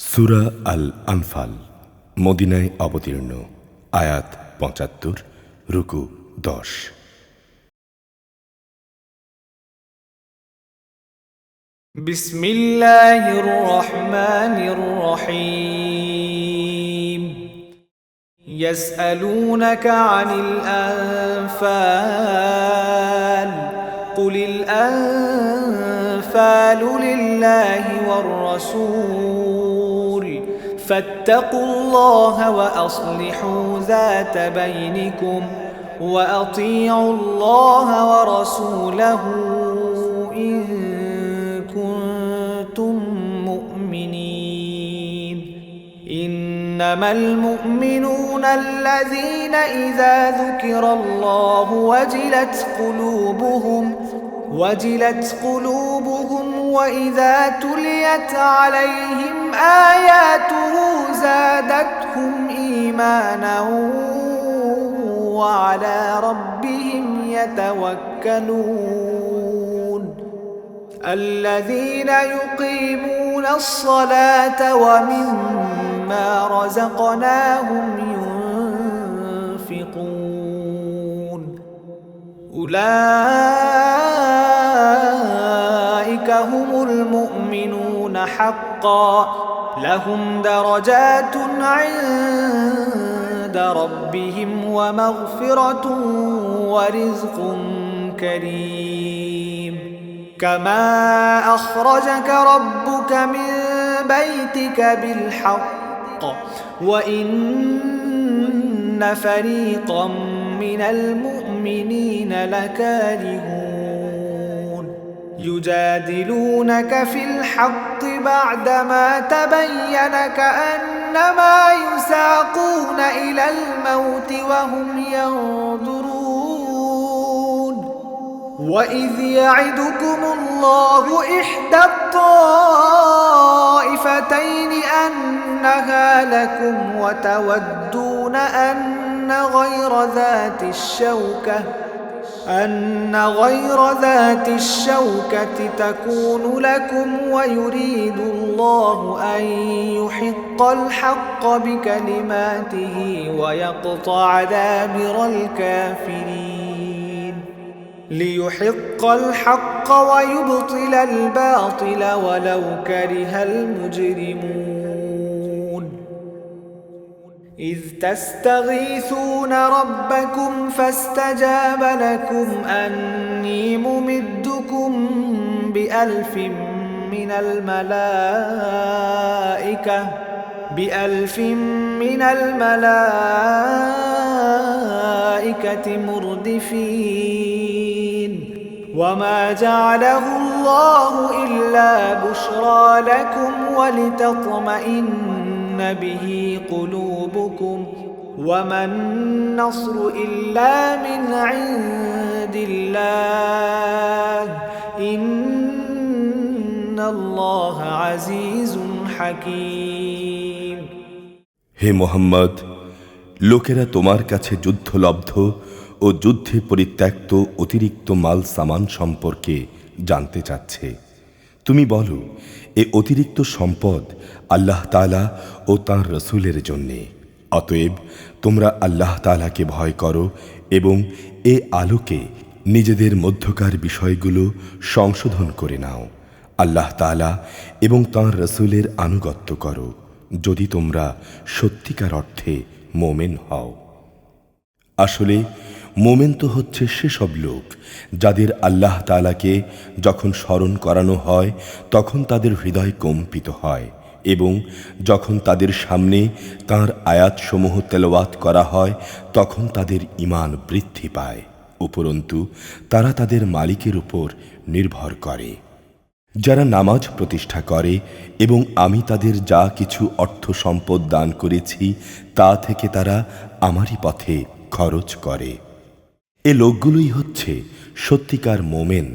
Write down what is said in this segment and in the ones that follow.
সূরা আল আনফাল মদিনায় অবতীর্ণ। আয়াত ৭৫, রুকু ১০। বিসমিল্লাহির রহমানির রহিম। ইয়াসআলুনাকা আনিল আনফাল কুলিল আনফালু লিল্লাহি ওয়ার রাসূল ফাত্তাকুল্লাহা ওয়া আসলিহু যাতা বাইনিকুম ওয়া আতিউল্লাহা ওয়া রাসূলাহু ইন كنتم مؤمنين إنما المؤمنون الذين إذا ذكر الله وجلت قلوبهم وإذا تليت عليهم آياته زادتهم إيمانا وعلى ربهم يتوكلون الذين يقيمون الصلاة ومما رزقناهم ينفقون أولئك هم المؤمنون حقا لهم درجات عند ربهم ومغفرة ورزق كريم كما أخرجك ربك من بيتك بالحق وإن فريقا من المؤمنين لكارهون يجادلونك في الحق بعدما تبين كأنما يساقون إلى الموت وهم ينظرون وإذ يعدكم الله إحدى الطائفتين أنها لكم وتودون أن غير ذات الشوكة تكون لكم ويريد الله أن يحق الحق بكلماته ويقطع دابر الكافرين ليحق الحق ويبطل الباطل ولو كره المجرمون إذ تستغيثون ربكم فاستجاب لكم أني ممدكم بألف من الملائكة مردفين وما جعله الله إلا بشرى لكم ولتطمئن به قلوبكم وما النصر إلا من عند الله إن الله عزيز حكيم হে মুহাম্মদ, লোকেরা তোমার কাছে যুদ্ধলব্ধ ও যুদ্ধে পরিত্যক্ত অতিরিক্ত মাল সামান সম্পর্কে জানতে চাচ্ছে। তুমি বলো, এ অতিরিক্ত সম্পদ আল্লাহ তাআলা ও তাঁর রসূলের জন্যে। অতএব তোমরা আল্লাহ তাআলাকে ভয় করো এবং এ আলোকে নিজেদের মধ্যকার বিষয়গুলো সংশোধন করে নাও। আল্লাহ তাআলা এবং তাঁর রসূলের আনুগত্য করো যদি তোমরা সত্যিকার অর্থে মোমেন হও। আসলে মোমেন তো হচ্ছে সেসব লোক যাদের আল্লাহ তাআলাকে যখন স্মরণ করানো হয় তখন তাদের হৃদয় কম্পিত হয় এবং যখন তাদের সামনে তাঁর আয়াতসমূহ তেলাওয়াত করা হয় তখন তাদের ঈমান বৃদ্ধি পায়। উপরন্তু তারা তাদের মালিকের উপর নির্ভর করে। যারা নামাজ প্রতিষ্ঠা করে এবং আমি তাদের যা কিছু অর্থ সম্পদ দান করেছি তা থেকে তারা আমারই পথে খরচ করে, এ লোকগুলোই হচ্ছে সত্যিকার মোমেন।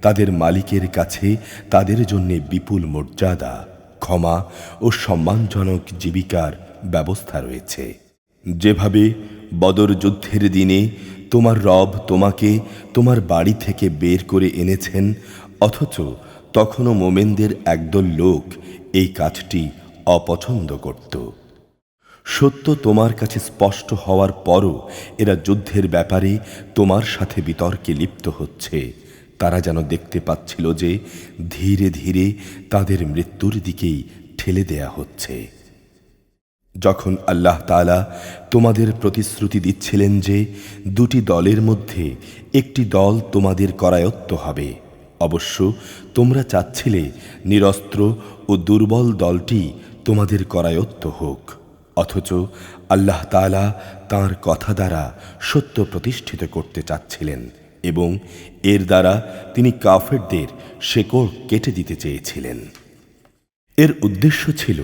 তাদের মালিকের কাছে তাদের জন্য বিপুল মর্যাদা, ক্ষমা ও সম্মানজনক জীবিকার ব্যবস্থা রয়েছে। যেভাবে বদর যুদ্ধের দিনে তোমার রব তোমাকে তোমার বাড়ি থেকে বের করে এনেছেন, অথচ তখনও মোমেনদের একদল লোক এই কাজটি অপছন্দ করত। সত্য তোমার কাছে স্পষ্ট হওয়ার পরও এরা যুদ্ধের ব্যাপারে তোমার সাথে বিতর্কে লিপ্ত হচ্ছে। তারা যেন দেখতে পাচ্ছিল যে ধীরে ধীরে তাদের মৃত্যুর দিকেই ঠেলে দেয়া হচ্ছে। যখন আল্লাহ তাআলা তোমাদের প্রতিশ্রুতি দিচ্ছিলেন যে দুটি দলের মধ্যে একটি দল তোমাদের করায়ত্ত হবে, অবশ্য তোমরা চাচ্ছিলে নিরস্ত্র ও দুর্বল দলটি তোমাদের করায়ত্ত হোক, অথচ আল্লাহ তাআলা তাঁর কথা দ্বারা সত্য প্রতিষ্ঠিত করতে চাচ্ছিলেন এবং এর দ্বারা তিনি কাফেরদের শেকড় কেটে দিতে চেয়েছিলেন। এর উদ্দেশ্য ছিল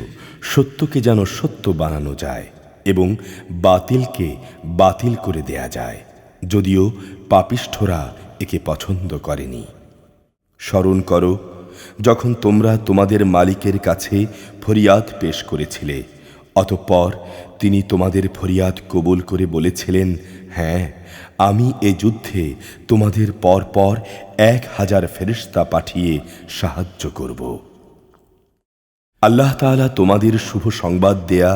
সত্যকে যেন সত্য বানানো যায় এবং বাতিলকে বাতিল করে দেয়া যায়, যদিও পাপিষ্ঠরা একে পছন্দ করেনি। স্মরণ করো যখন তোমরা তোমাদের মালিকের কাছে ফরিয়াদ পেশ করেছিলে, অতঃপর তিনি তোমাদের ফরিয়াদ কবুল করে বলেছিলেন, হ্যাঁ, আমি এ যুদ্ধে তোমাদের পরপর 1000 ফেরেশতা পাঠিয়ে সাহায্য করব। আল্লাহ তাআলা তোমাদের শুভ সংবাদ দেয়া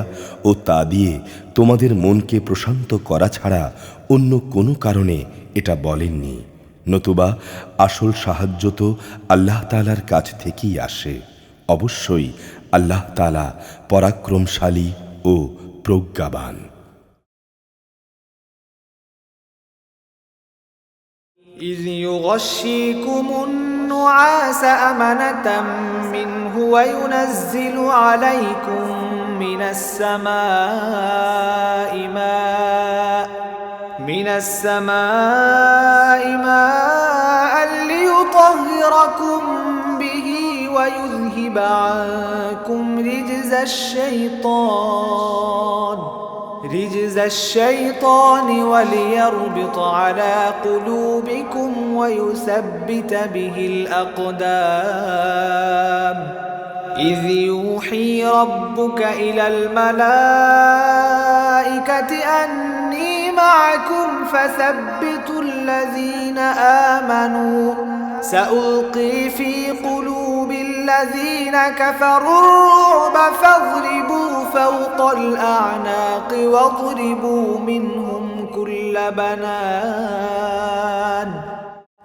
ও তা দিয়ে তোমাদের মনকে প্রশান্ত করা ছাড়া অন্য কোনো কারণে এটা বলেননি, নতুবা আসল সাহায্য তো আল্লাহ তাআলার কাছ থেকেই আসে। অবশ্যই আল্লাহ তাআলা পরাক্রমশালী ও প্রজ্ঞাবান। إذ يغشيكم النعاس أمنة منه وينزل عليكم من السماء ماء ليطهركم به ويذهب عنكم رجز الشيطان وليربط على قلوبكم ويثبت به الأقدام إذ يوحي ربك إلى الملائكة أني معكم فثبتوا الذين آمنوا سألقي في قلوب الذين كفروا الرعب فاضربوا فوق الأعناق واضربوا منهم كل بنان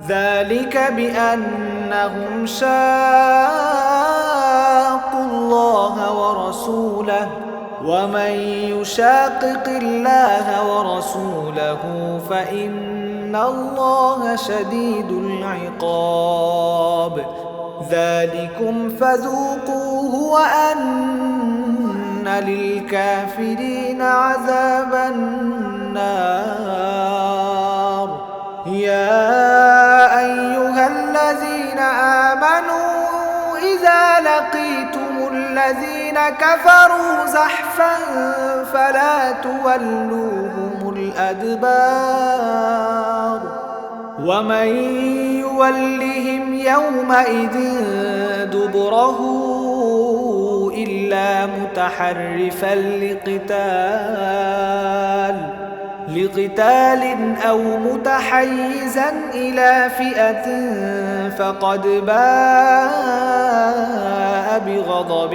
ذلك بأنهم شاقوا الله ورسوله ومن يشاقق الله ورسوله فإن الله شديد العقاب ذلكم فذوقوه وأن للكافرين عذاب النار يا أيها الذين آمنوا إذا لقيتم الذين كفروا زحفا فلا تولوهم الأدبار ومن يولهم يومئذ دبره إلا متحرفا لقتال أو متحيزا إلى فئة فقد باء بغضب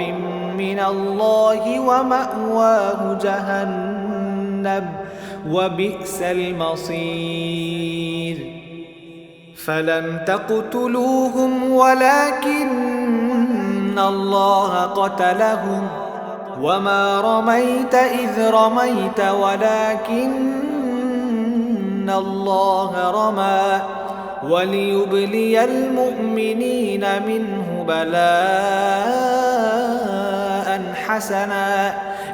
من الله ومأواه جهنم وبئس المصير فلم تقتلوهم ولكن الله قتلهم وما رميت إذ رميت ولكن الله رمى وليبلي المؤمنين منه بلاء حسنا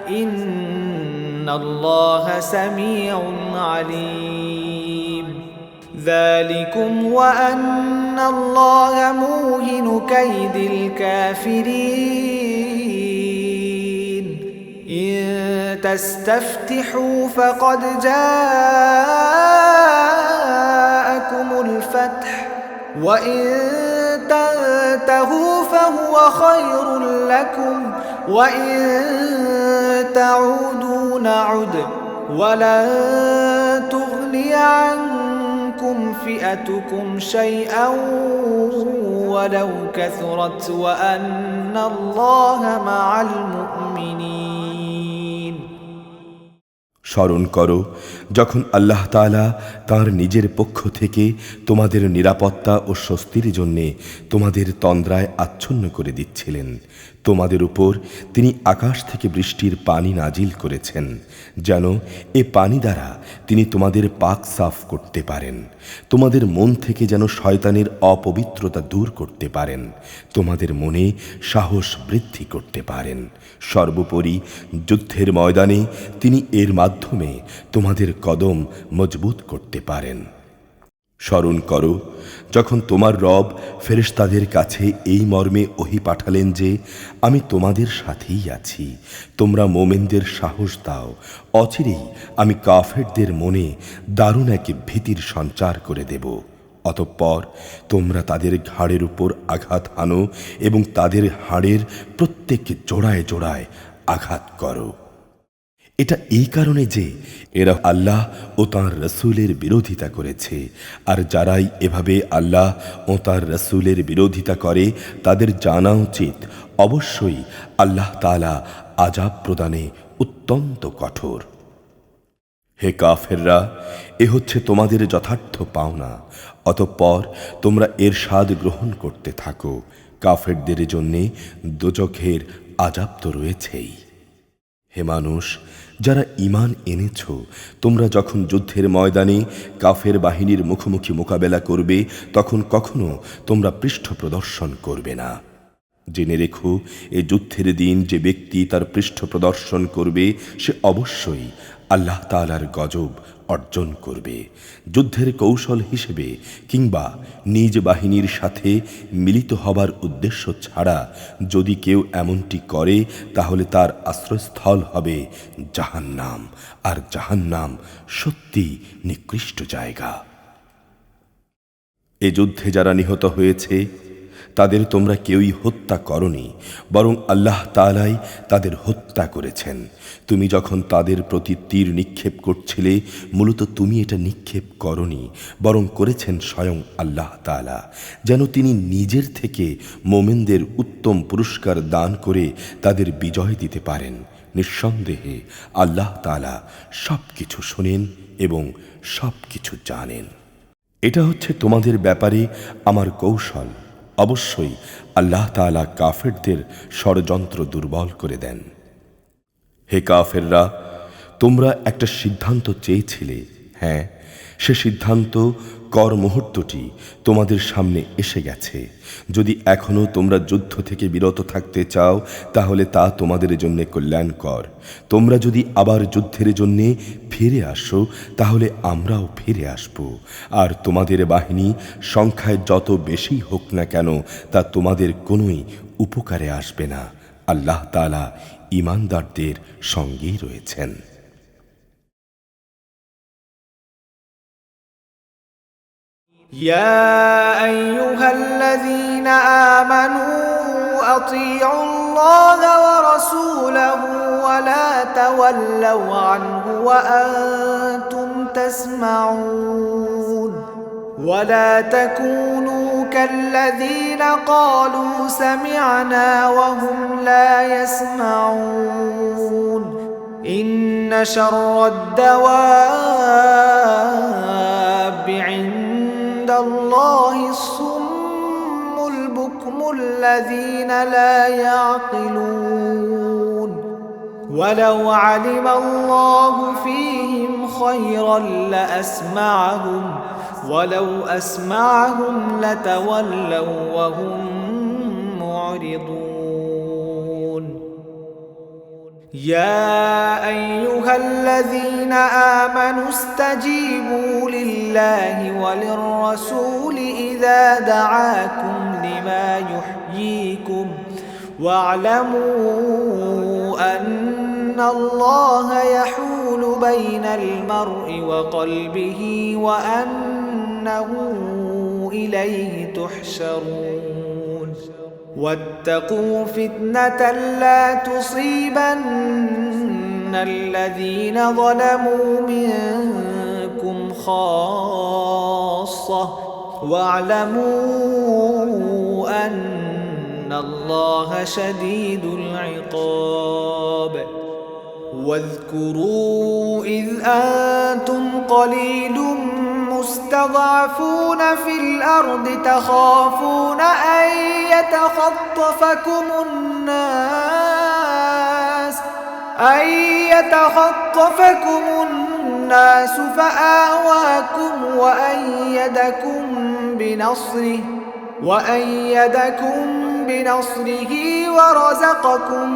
إن الله سميع عليم ذلكم وأن الله موهن كيد الكافرين إن تستفتحوا فقد جاءكم الفتح وإن تنتهوا فهو خير لكم وإن تعودوا نعد ولن تغني عنكم تضركم فئتكم شيئا ولو كثرت وأن الله مع المؤمنين স্মরণ করো যখন আল্লাহ তাআলা তাঁর নিজের পক্ষ থেকে তোমাদের নিরাপত্তা ও স্বস্তির জন্যে তোমাদের তন্দ্রায় আচ্ছন্ন করে দিচ্ছিলেন। তোমাদের উপর তিনি আকাশ থেকে বৃষ্টির পানি নাজিল করেছেন, যেন এ পানি দ্বারা তিনি তোমাদের পাক সাফ করতে পারেন, তোমাদের মন থেকে যেন শয়তানের অপবিত্রতা দূর করতে পারেন, তোমাদের মনে সাহস বৃদ্ধি করতে পারেন। সর্বোপরি যুদ্ধের ময়দানে তিনি এর মাধ্যমে তোমাদের কদম মজবুত করতে পারেন। স্মরণ করো যখন তোমার রব ফেরেশতাদের কাছে এই মর্মে ওহী পাঠালেন যে, আমি তোমাদের সাথেই আছি, তোমরা মোমেনদের সাহস দাও, অচিরেই আমি কাফেরদের মনে দারুণ এক ভীতির সঞ্চার করে দেব। অতঃপর তোমরা তাদের ঘাড়ের উপর আঘাত হানো এবং তাদের হাড়ের প্রত্যেক জোড়ায় জোড়ায় আঘাত করো। এটা এই কারণে যে এরা আল্লাহ ও তাঁর রসুলের বিরোধিতা করেছে, আর যারাই এভাবে আল্লাহ ও তাঁর রসুলের বিরোধিতা করে তাদের জানা উচিত অবশ্যই আল্লাহ তাআলা আযাব প্রদানে অত্যন্ত কঠোর। হে কাফেররা, এ হচ্ছে তোমাদের যথার্থ পাওনা, অতঃপর তোমরা এর স্বাদ গ্রহণ করতে থাকো। কাফেরদের জন্যে দোজখের আযাব তো রয়েছেই। হে মানুষ, যারা ঈমান এনেছ, তোমরা যখন যুদ্ধের ময়দানে কাফের বাহিনীর মুখোমুখি মোকাবেলা করবে তখন কখনো তোমরা পৃষ্ঠ প্রদর্শন করবে না। জেনে রেখো, এ যুদ্ধের দিন যে ব্যক্তি তার পৃষ্ঠ প্রদর্শন করবে সে অবশ্যই আল্লাহ তাআলার গজব অর্জন করবে। যুদ্ধের কৌশল হিসেবে কিংবা নিজ বাহিনীর সাথে মিলিত হবার উদ্দেশ্য ছাড়া যদি কেউ এমনটি করে তাহলে তার আশ্রয়স্থল হবে জাহান্নাম, আর জাহান্নাম সত্যি নিকৃষ্ট জায়গা। এ যুদ্ধে যারা নিহত হয়েছে তাদের তোমরা কেউই হত্যা করনি, বরং আল্লাহ তাআলাই তাদের হত্যা করেছেন। তুমি যখন তাদের প্রতি তীর নিক্ষেপ করছিলে, মূলত তুমি এটা নিক্ষেপ করনি, বরং করেছেন স্বয়ং আল্লাহ তাআলা, যেন তিনি নিজের থেকে মোমেনদের উত্তম পুরস্কার দান করে তাদের বিজয় দিতে পারেন। নিঃসন্দেহে আল্লাহ তাআলা সব কিছু শোনেন এবং সব কিছু জানেন। এটা হচ্ছে তোমাদের ব্যাপারে আমার কৌশল। অবশ্যই আল্লাহ তাআলা কাফেরদের ষড়যন্ত্র দুর্বল করে দেন। হে কাফেররা, তোমরা একটা সিদ্ধান্ত চেয়েছিলে, হ্যাঁ, সে সিদ্ধান্ত কর মুহূর্তটি তোমাদের সামনে এসে গেছে। যদি এখনো তোমরা যুদ্ধ থেকে বিরত থাকতে চাও তাহলে তা তোমাদের জন্য কল্যাণকর। তোমরা যদি আবার যুদ্ধের জন্যে ফিরে আসো তাহলে আমরাও ফিরে আসব, আর তোমাদের বাহিনী সংখ্যায় যত বেশি হোক না কেন তা তোমাদের কোনোই উপকারে আসবে না। আল্লাহ তাআলা ঈমানদারদের সঙ্গেই রয়েছেন। يا أيها الذين آمنوا أطيعوا الله ورسوله ولا تولوا عنه وأنتم تسمعون ولا تكونوا كالذين قالوا سمعنا وهم لا يسمعون إن شر الدواب عند الله الصم البكم الذين لا يعقلون ولو علم الله فيهم خيرا لأسمعهم ولو أسمعهم لتولوا وهم معرضون يا أيها الذين آمنوا استجيبوا لله وللرسول إذا دعاكم لما يحييكم واعلموا أن الله يحول بين المرء وقلبه وأنه إليه تحشرون واتقوا فتنة لا تصيبن الذين ظلموا منكم خاصة واعلموا أن الله شديد العقاب واذكروا إذ أنتم قليل مستضعفون في الأرض تخافون أن يتخطفكم الناس فآواكم وأيدكم بنصره ورزقكم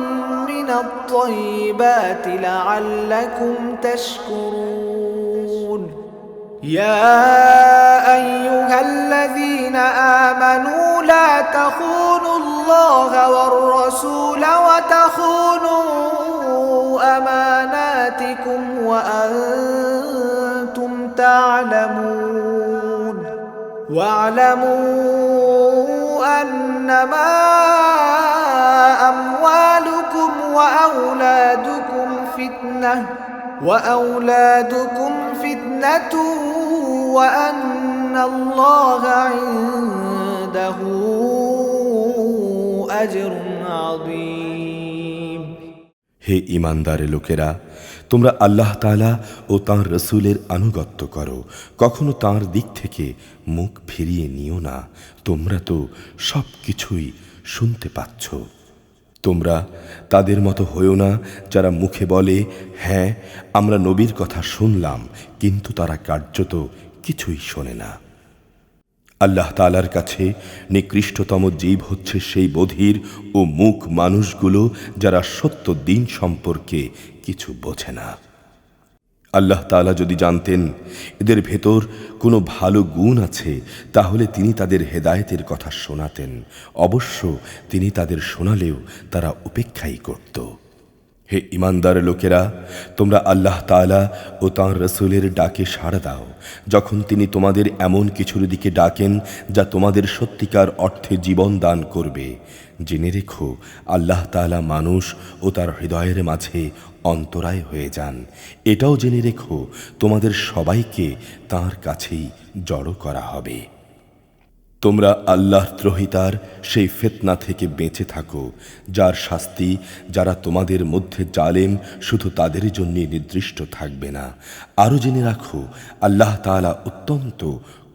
من الطيبات لعلكم تشكرون يا أيها الذين آمنوا لا تخونوا الله والرسول وتخونوا أماناتكم وأنتم تعلمون واعلموا أنما أموالكم وأولادكم فتنة وأن الله عنده أجر عظيم হে ঈমানদার লোকেরা, তোমরা আল্লাহ তাআলা ও তাঁর রসূলের আনুগত্য করো, কখনো তাঁর দিক থেকে মুখ ফিরিয়ে নিও না। তোমরা তো সব কিছুই শুনতে পাচ্ছ। তোমরা তাদের মতো হইও না যারা মুখে বলে, হ্যাঁ আমরা নবীর কথা শুনলাম, কিন্তু তারা কার্যত কিছুই শোনে না। আল্লাহ তাআলার কাছে নিকৃষ্টতম জীব হচ্ছে সেই বধির ও মূক মানুষগুলো যারা সত্য দিন সম্পর্কে কিছু বোঝে না। আল্লাহ তাআলা যদি জানতেন এদের ভেতর কোনো ভালো গুণ আছে, তাহলে তিনি তাদের হেদায়েতের কথা শোনাতেন। অবশ্য তিনি তাদের শোনালেও তারা উপেক্ষাই করত। হে ঈমানদার লোকেরা, তোমরা আল্লাহ তাআলা ও তাঁর রসূলের ডাকে সাড়া দাও যখন তিনি তোমাদের এমন কিছুর দিকে ডাকেন যা তোমাদের সত্যিকার অর্থে জীবন দান করবে। জেনে রেখো, আল্লাহ তাআলা মানুষ ও তার হৃদয়ের মাঝে অন্তরায় হয়ে যান। এটাও জেনে রেখো, তোমাদের সবাইকে তাঁর কাছেই জড়ো করা হবে। তোমরা আল্লাহর দ্রোহিতার সেই ফিতনা থেকে বেঁচে থাকো, যার শাস্তি যারা তোমাদের মধ্যে জালেম শুধু তাদের জন্য নির্দিষ্ট থাকবে না। আরও জেনে রাখো, আল্লাহ তাআলা অত্যন্ত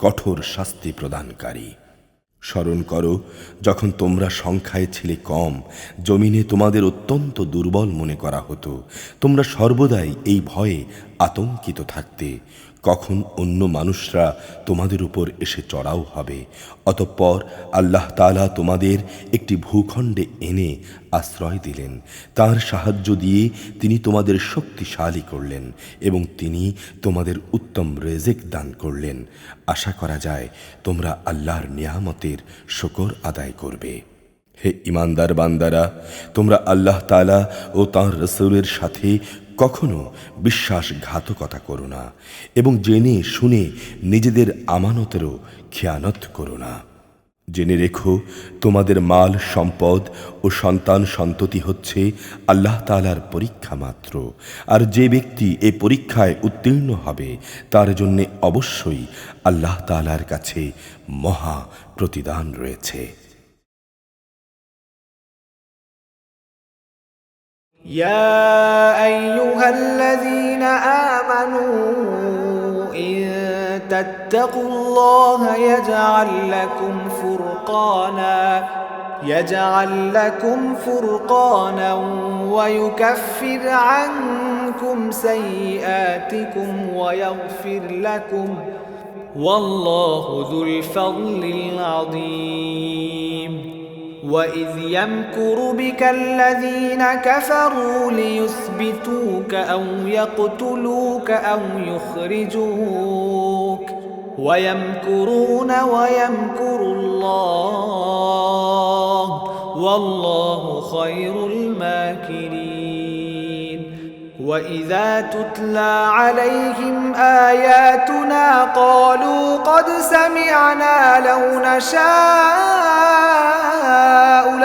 কঠোর শাস্তি প্রদানকারী। স্মরণ করো, যখন তোমরা সংখ্যায় ছিলে কম, জমিনে তোমাদের অত্যন্ত দুর্বল মনে করা হতো। তোমরা সর্বদাই এই ভয়ে আতঙ্কিত থাকতে, কখন অন্য মানুষরা তোমাদের উপর এসে চড়াও হবে। অতঃপর আল্লাহ তাআলা তোমাদের একটি ভূখণ্ডে এনে আশ্রয় দিলেন। তার সাহায্য দিয়ে তিনি তোমাদের শক্তিশালী করলেন এবং তিনি তোমাদের উত্তম রিজিক দান করলেন। আশা করা যায় তোমরা আল্লাহর নিয়ামতের শুকর আদায় করবে। হে ঈমানদার বান্দারা, তোমরা আল্লাহ তাআলা ও তাঁর রসূলের সাথে কখনো বিশ্বাসঘাতকতা করো না এবং জেনে শুনে নিজেদের আমানতেরও খেয়ানত করো না। জেনে রেখো, তোমাদের মাল সম্পদ ও সন্তান সন্ততি হচ্ছে আল্লাহ তাআলার পরীক্ষা মাত্র। আর যে ব্যক্তি এই পরীক্ষায় উত্তীর্ণ হবে তার জন্য অবশ্যই আল্লাহ তাআলার কাছে মহা প্রতিদান রয়েছে। يا أيها الذين آمنوا إن تتقوا الله يجعل لكم فرقانا ويكفر عنكم سيئاتكم ويغفر لكم والله ذو الفضل العظيم وإذ يمكر بك الذين كفروا ليثبتوك أو يقتلوك أو يخرجوك ويمكرون ويمكر الله والله خير الماكرين وإذا تتلى عليهم آياتنا قالوا قد سمعنا لو نشاء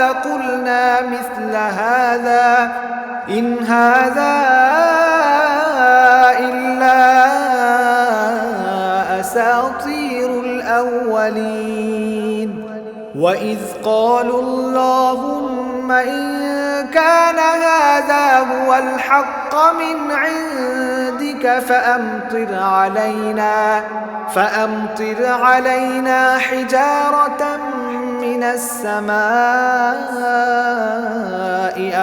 لقلنا مثل هذا إن هذا إلا أساطير الأولين وإذ قالوا اللهم إن كان هذا هو الحق من عندك فأمطر علينا حجارة من السماء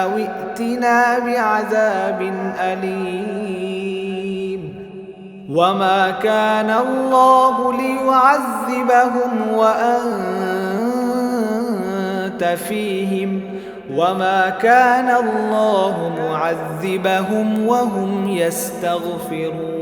أو ائتنا بعذاب أليم وما كان الله ليعذبهم وأنت فيهم وما كان الله معذبهم وهم يستغفرون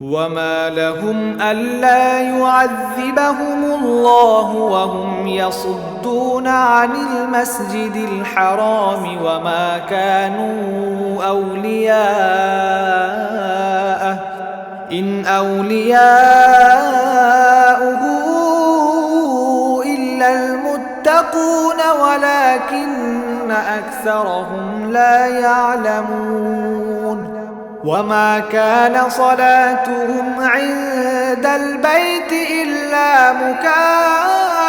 وما لهم ألا يعذبهم الله وهم يصدون عن المسجد الحرام وما كانوا أولياءه إن أولياؤه إلا المتقون ولكن أكثرهم لا يعلمون وما كان صلاتهم عند البيت إلا مكاء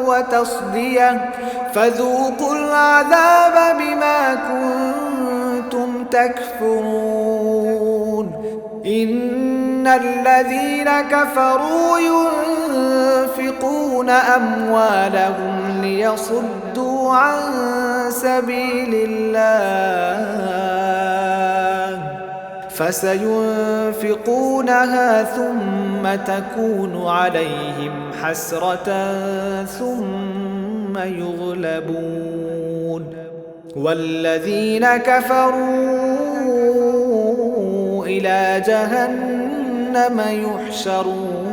وتصدية فذوقوا العذاب بما كنتم تكفرون إن الذين كفروا ينفقون أموالهم ليصدوا عن سبيل الله فسينفقونها ثم تكون عليهم حسرة ثم يغلبون والذين كفروا إلى جهنم يحشرون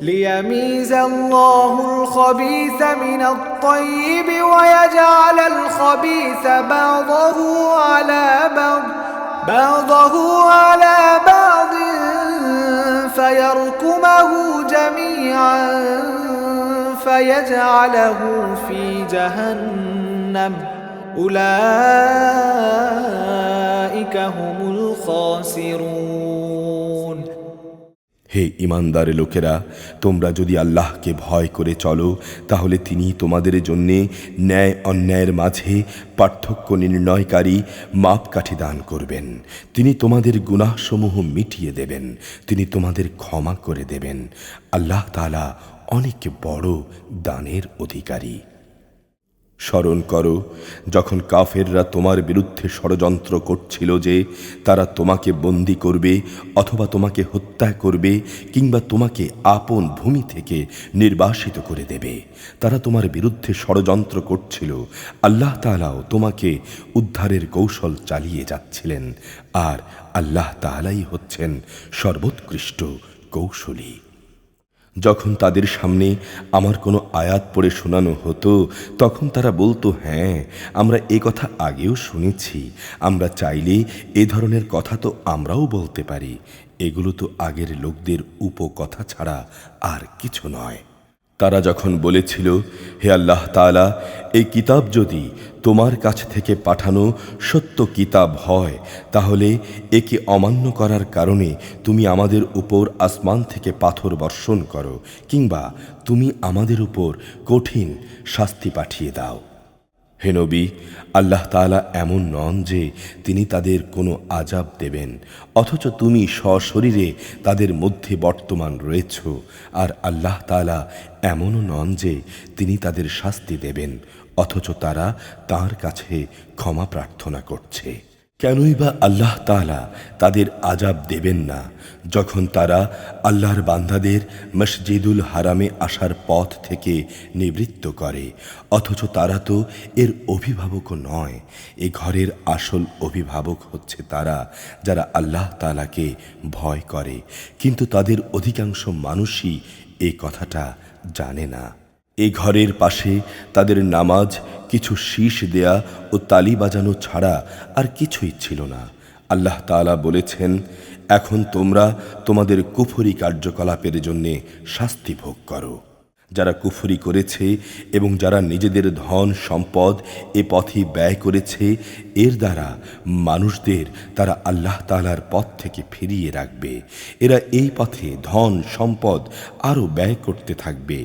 ليميز الله الخبيث من الطيب ويجعل الخبيث بعضه على بعض فيركمه جميعا فيجعله في جهنم أولئك هم الخاسرون হে ইমানদার লোকেরা, তোমরা যদি আল্লাহকে ভয় করে চলো তাহলে তিনি তোমাদের জন্যে ন্যায় অন্যায়ের মাঝে পার্থক্য নির্ণয়কারী মাপকাঠি দান করবেন। তিনি তোমাদের গুনাহসমূহ মিটিয়ে দেবেন, তিনি তোমাদের ক্ষমা করে দেবেন। আল্লাহ তাআলা অনেক বড় দানের অধিকারী। স্মরণ করো যখন কাফেররা তোমার বিরুদ্ধে ষড়যন্ত্র করছিল যে তারা তোমাকে বন্দী করবে অথবা তোমাকে হত্যা করবে কিংবা তোমাকে আপন ভূমি থেকে নির্বাসিত করে দেবে। তারা তোমার বিরুদ্ধে ষড়যন্ত্র করছিল, আল্লাহ তাআলাও তোমাকে উদ্ধারের কৌশল চালিয়ে যাচ্ছিলেন, আর আল্লাহ তাআলাই হচ্ছেন সর্বোৎকৃষ্ট কৌশলী। যখন তাদের সামনে আমার কোনো আয়াত পড়ে শোনানো হতো তখন তারা বলতো, হ্যাঁ আমরা এ কথা আগেও শুনেছি, আমরা চাইলে এ ধরনের কথা তো আমরাও বলতে পারি। এগুলো তো আগের লোকদের উপকথা ছাড়া আর কিছু নয়। তারা যখন বলেছিল, হে আল্লাহ তাআলা, এই কিতাব যদি তোমার কাছ থেকে পাঠানো সত্য কিতাব হয় তাহলে একে অমান্য করার কারণে তুমি আমাদের উপর আসমান থেকে পাথর বর্ষণ করো কিংবা তুমি আমাদের উপর কঠিন শাস্তি পাঠিয়ে দাও। হে নবী, আল্লাহ তাআলা এমন নন যে তিনি তাদের কোনো আযাব দেবেন, অথচ তুমি সশরীরে তাদের মধ্যে বর্তমান রয়েছ। আর আল্লাহ তাআলা এমনও নন যে তিনি তাদের শাস্তি দেবেন, অথচ তারা তাঁর কাছে ক্ষমা প্রার্থনা করছে। কেনই বা আল্লাহ তাআলা তাদের আযাব দেবেন না যখন তারা আল্লাহর বান্দাদের মসজিদুল হারামে আসার পথ থেকে নিবৃত্ত করে, অথচ তারা তো এর অভিভাবকও নয়। এ ঘরের আসল অভিভাবক হচ্ছে তারা যারা আল্লাহ তাআলাকে ভয় করে, কিন্তু তাদের অধিকাংশ মানুষই এই কথাটা জানে না। এ ঘরের পাশে তাদের নামাজ কিছু শীষ দেয়া ও তালি বাজানো ছাড়া আর কিছুই ছিল না। আল্লাহ তাআলা বলেছেন, এখন তোমরা তোমাদের কুফরি কার্যকলাপের জন্যে শাস্তি ভোগ করো। যারা কুফরি করেছে এবং যারা নিজেদের ধন সম্পদ এ পথে ব্যয় করেছে, এর দ্বারা মানুষদের তারা আল্লাহ তাআলার পথ থেকে ফিরিয়ে রাখবে। এরা এই পথে ধন সম্পদ আরও ব্যয় করতে থাকবে।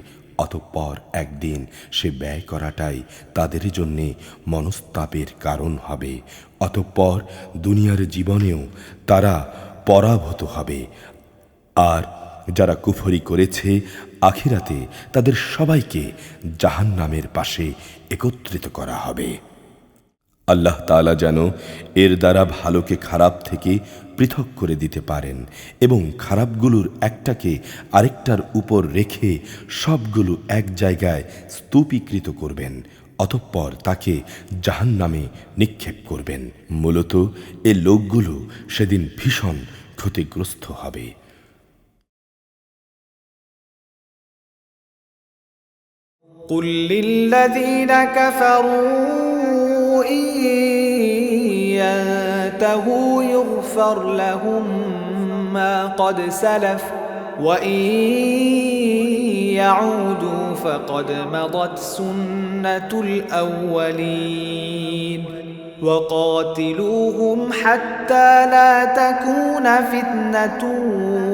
অতঃপর একদিন সে ব্যয় করাটাই তাদের জন্যে মনস্তাপের কারণ হবে। অতঃপর দুনিয়ার জীবনেও তারা পরাভূত হবে। আর যারা কুফরি করেছে, আখিরাতে তাদের সবাইকে জাহান্নামের পাশে একত্রিত করা হবে। আল্লাহ তাআলা যেন এর দ্বারা ভালোকে খারাপ থেকে পৃথক করে দিতে পারেন এবং খারাপগুলোর একটাকে আরেকটার উপর রেখে সবগুলো এক জায়গায় স্তূপীকৃত করবেন, অতঃপর তাকে জাহান্নামে নিক্ষেপ করবেন। মূলত এ লোকগুলো সেদিন ভীষণ ক্ষতিগ্রস্ত হবে। قل للذين كفروا إن ينتهوا يغفر لهم ما قد سلف وإن يعودوا فقد مضت سنة الأولين وقاتلوهم حتى لا تكون فتنة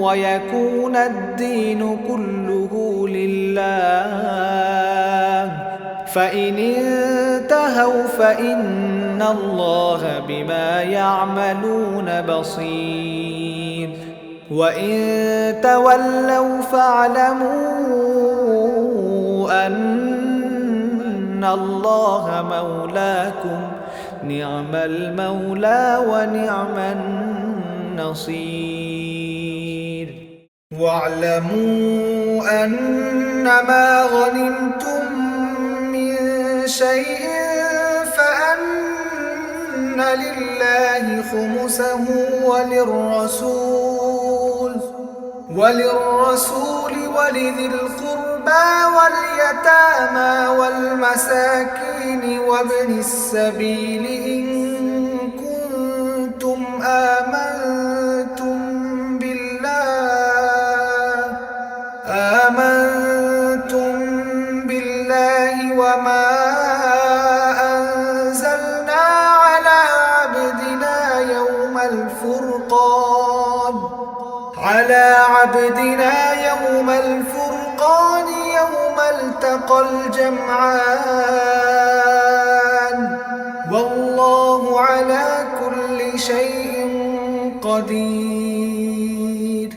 ويكون الدين كله لله فإن انتهوا فإن الله بما يعملون بصير وإن تولوا فاعلموا أن الله مولاكم نعم المولى ونعم النصير واعلموا أنما غنمتم من شيء فأن لله خمسه وللرسول ولذي القربى واليتامى والمساكين وابن السبيل إن كنتم آمنتم بالله وما أنزلنا على عبدنا يوم الفرقان يوم التقى الجمعان والله على كل شيء قدير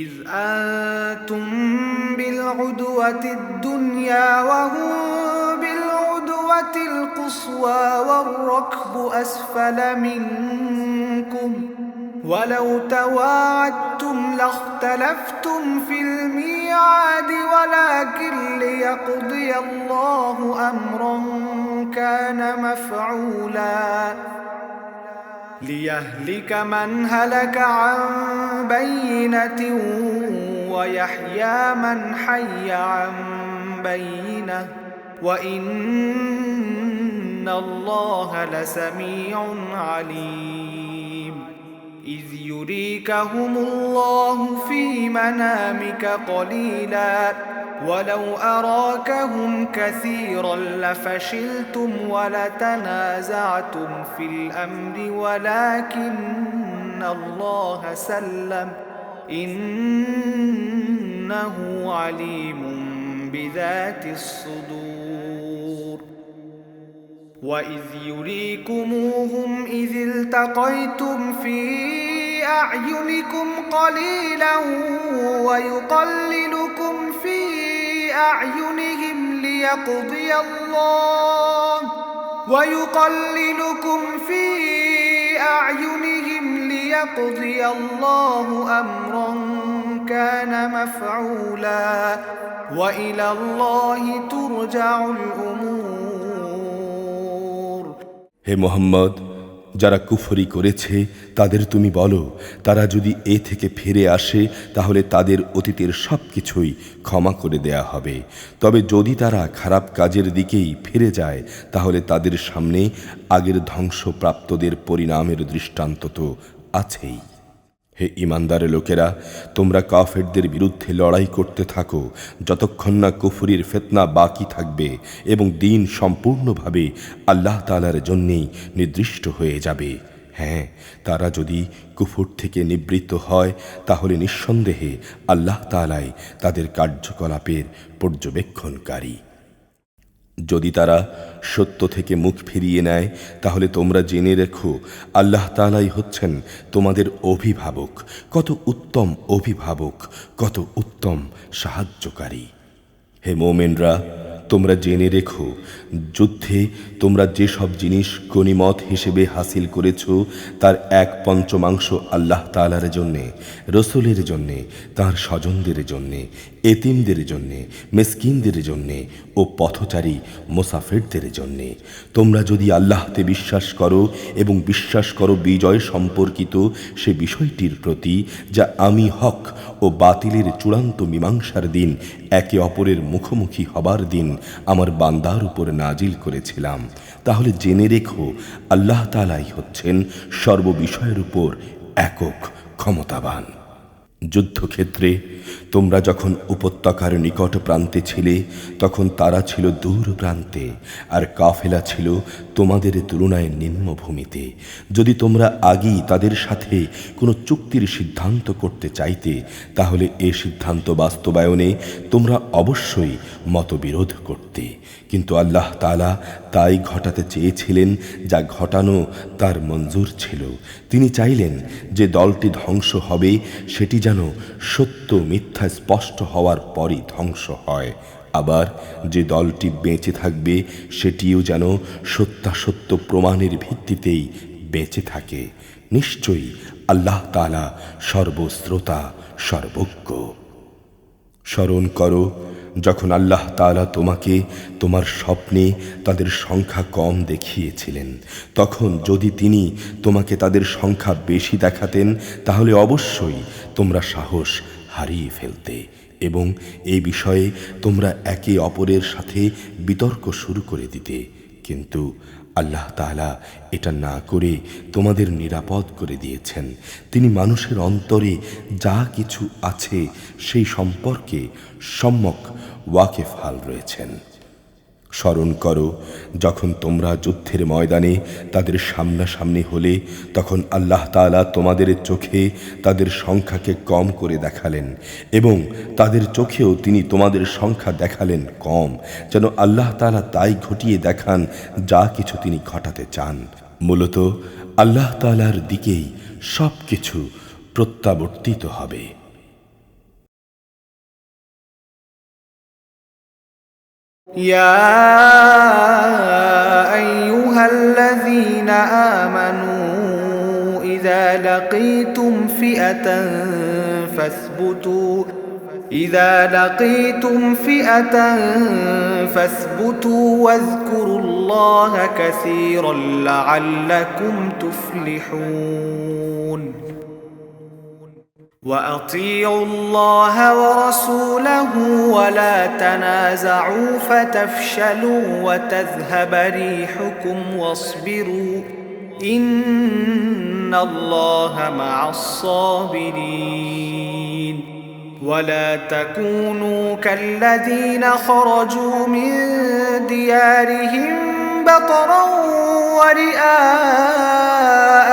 إذ أنتم بالعدوة الدنيا وهم بالعدوة القصوى والركب أسفل منكم ولو تواعدتم لاختلفتم في الميعاد ولكن ليقضي الله أمرا كان مفعولا ليهلك من هلك عن بينة ويحيى من حي عن بينة وإن الله لسميع عليم إذ يريكهم الله في منامك قليلا ولو أراكهم كثيرا لفشلتم ولتنازعتم في الأمر ولكن الله سلم إنه عليم بذات الصدور وإذ يريكموهم إذ التقيتم في أعينكم قليلا ويقللكم في أعينهم ليقضي الله أمرا كان مفعولا وإلى الله ترجع الأمور হে মুহাম্মদ, যারা কুফরি করেছে তাদের তুমি বলো, তারা যদি এ থেকে ফিরে আসে তাহলে তাদের অতীতের সব কিছুই ক্ষমা করে দেয়া হবে। তবে যদি তারা খারাপ কাজের দিকেই ফিরে যায় তাহলে তাদের সামনে আগের ধ্বংসপ্রাপ্তদের পরিণামের দৃষ্টান্ত তো আছেই। হে ঈমানদার লোকেরা, তোমরা কাফেরদের বিরুদ্ধে লড়াই করতে থাকো যতক্ষণ না কুফরির ফিতনা বাকি থাকবে এবং দ্বীন সম্পূর্ণভাবে আল্লাহ তাআলার জন্যই নির্দিষ্ট হয়ে যাবে। হ্যাঁ, তারা যদি কুফর থেকে নিবৃত্ত হয় তাহলে নিঃসন্দেহে আল্লাহ তাআলাই তাদের কার্যকলাপের পর্যবেক্ষণকারী। যদি তারা সত্য থেকে মুখ ফিরিয়ে নেয় তাহলে তোমরা জেনে রেখো, আল্লাহ তাআলাই হচ্ছেন তোমাদের অভিভাবক, কত উত্তম অভিভাবক, কত উত্তম সাহায্যকারী। হে মোমেনরা, তোমরা জেনে রেখো, যুদ্ধে তোমরা যেসব জিনিস গনিমত হিসেবে হাসিল করেছ তার 1/5 আল্লাহ তাআলার জন্যে, রসুলের জন্যে, তাঁর স্বজনদের জন্যে, এতিমদের জন্যে, মিসকিনদের জন্যে ও পথচারী মুসাফিরদের জন্যে। তোমরা যদি আল্লাহতে বিশ্বাস করো এবং বিশ্বাস করো বিজয় সম্পর্কিত সে বিষয়টির প্রতি, যা আমি হক ও বাতিলের চূড়ান্ত মীমাংসার দিন, একে অপরের মুখোমুখি হবার দিন আমার বান্দার উপর নাজিল করেছিলাম, তাহলে জেনে রেখো আল্লাহ তাআলাই হচ্ছেন সর্ববিষয়ের উপর একক ক্ষমতাবান। যুদ্ধক্ষেত্রে তোমরা যখন উপত্যকার নিকট প্রান্তে ছিলে তখন তারা ছিল দূর প্রান্তে, আর কাফেলা ছিল তোমাদের তুলনায় নিম্নভূমিতে। যদি তোমরা আগেই তাদের সাথে কোনো চুক্তির সিদ্ধান্ত করতে চাইতে তাহলে এ সিদ্ধান্ত বাস্তবায়নে তোমরা অবশ্যই মতবিরোধ করতে, কিন্তু আল্লাহ তাআলা তাই ঘটাতে চেয়েছিলেন যা ঘটানো তার মঞ্জুর ছিল। তিনি চাইলেন যে দলটি ধ্বংস হবে সেটি যেন সত্য মিথ্যা স্পষ্ট হওয়ার পরই ধ্বংস হয়, আবার যে দলটি বেঁচে থাকবে সেটিও যেন সত্যাসত্য প্রমাণের ভিত্তিতেই বেঁচে থাকে। নিশ্চয়ই আল্লাহ তাআলা সর্বশ্রোতা, সর্বজ্ঞ। স্মরণ করো যখন আল্লাহ তাআলা তোমাকে তোমার স্বপ্নে তাদের সংখ্যা কম দেখিয়েছিলেন, তখন যদি তিনি তোমাকে তাদের সংখ্যা বেশি দেখাতেন তাহলে অবশ্যই তোমরা সাহস হারিয়ে ফেলতে এবং এই বিষয়ে তোমরা একে অপরের সাথে বিতর্ক শুরু করে দিতে, কিন্তু আল্লাহ তাআলা এটা না করে তোমাদের নিরাপদ করে দিয়েছেন। তিনি মানুষের অন্তরে যা কিছু আছে সেই সম্পর্কে সম্যক ওয়াকিফ হাল রয়েছেন। স্মরণ করো যখন তোমরা যুদ্ধের ময়দানে তাদের সামনাসামনি হলে তখন আল্লাহ তাআলা তোমাদের চোখে তাদের সংখ্যাকে কম করে দেখালেন এবং তাদের চোখেও তিনি তোমাদের সংখ্যা দেখালেন কম, যেন আল্লাহ তাআলা তাই ঘটিয়ে দেখান যা কিছু তিনি ঘটাতে চান। মূলত আল্লাহ তাআলার দিকেই সব কিছু প্রত্যাবর্তিত হবে। يا أيها الذين آمنوا إذا لقيتم فئة فاثبتوا واذكروا الله كثيرا لعلكم تفلحون وأطيعوا الله ورسوله ولا تنازعوا فتفشلوا وتذهب ريحكم واصبروا إن الله مع الصابرين ولا تكونوا كالذين خرجوا من ديارهم بطرا ورئاء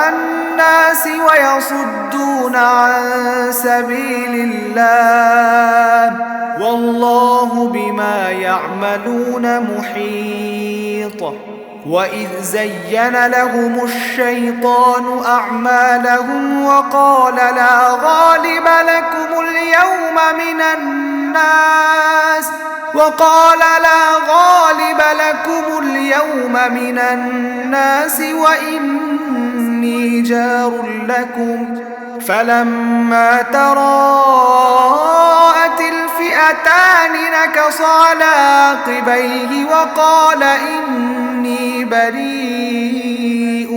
الناس ويصدون عن سبيل الله والله بما يعملون محيط وإذ زين لهم الشيطان أعمالهم وقال لا غالب لكم اليوم من الناس وإني جار لكم فلما تراءت الفئتان نكص على عقبيه وقال إني بريء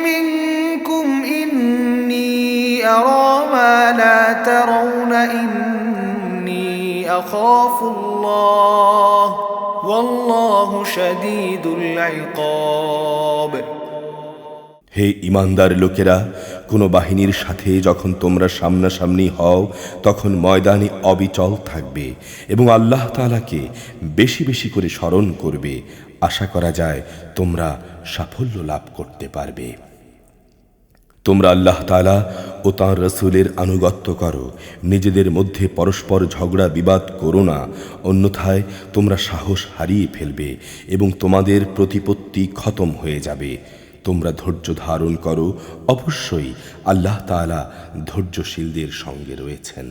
منكم إني أرى ما لا ترون إني أخاف الله والله شديد العقاب হে ঈমানদার লোকেরা, কোনো বাহিনীর সাথে যখন তোমরা সামনাসামনি হও তখন ময়দানে অবিচল থাকবে এবং আল্লাহ তাআলাকে বেশি বেশি করে স্মরণ করবে। আশা করা যায় তোমরা সাফল্য লাভ করতে পারবে। তোমরা আল্লাহ তাআলা ও তাঁর রাসূলের আনুগত্য করো, নিজেদের মধ্যে পরস্পর ঝগড়া বিবাদ করো না, অন্যথায় তোমরা সাহস হারিয়ে ফেলবে এবং তোমাদের প্রতিপত্তি খতম হয়ে যাবে। তোমরা ধৈর্য ধারণ করো, অবশ্যই আল্লাহ তাআলা ধৈর্যশীলদের সঙ্গে রয়েছেন।